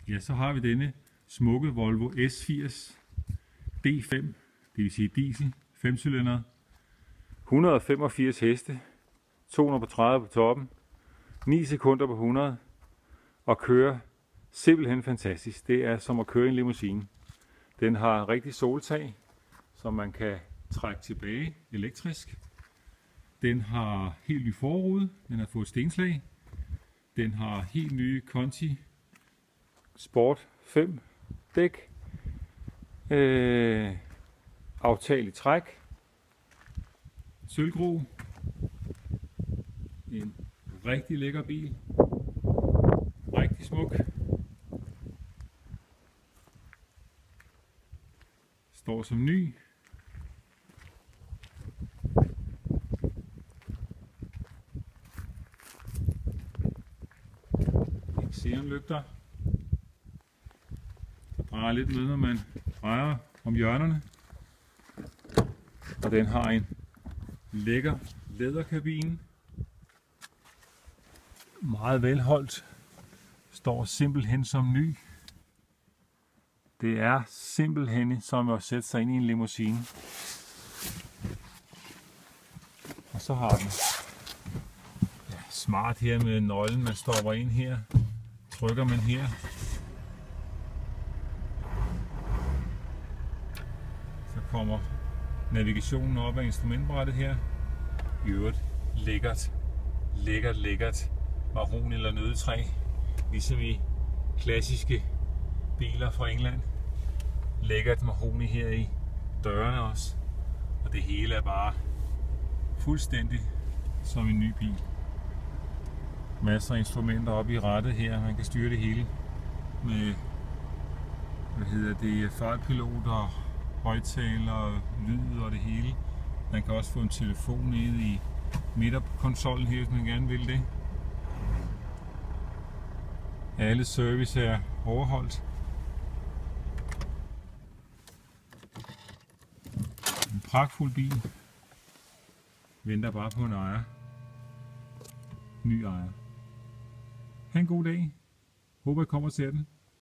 Ja, så har vi denne smukke Volvo S80 D5, det vil sige diesel, 5-cylinder, 185 heste, 230 på toppen, 9 sekunder på 100 og kører simpelthen fantastisk. Det er som at køre i en limousine. Den har rigtig soltag, som man kan trække tilbage elektrisk. Den har helt ny forrude, den har fået stenslag. Den har helt nye Conti Sport 5 dæk. Aftagelig træk. Sølvgrå. En rigtig lækker bil. Rigtig smuk. Står som ny. Xenon-lygter. Der drejer lidt med, når man drejer om hjørnerne. Og den har en lækker læderkabine. Meget velholdt. Står simpelthen som ny. Det er simpelthen som at sætte sig ind i en limousine. Og så har den smart her med nøglen, man stopper ind her. Trykker man her. Så kommer navigationen op af instrumentbrættet her. I øvrigt lækkert marron eller nødetræ, ligesom i klassiske biler fra England. Lækkert mahogni her i dørene også, og det hele er bare fuldstændig som en ny bil. Masser af instrumenter oppe i rattet her, man kan styre det hele med fartpilot og højttaler og lyd og det hele. Man kan også få en telefon nede i midterkonsollen her, hvis man gerne vil det. Alle service er overholdt. En pragtfuld bil. Venter bare på en ejer. Ny ejer. Ha' en god dag. Håber I kommer til den.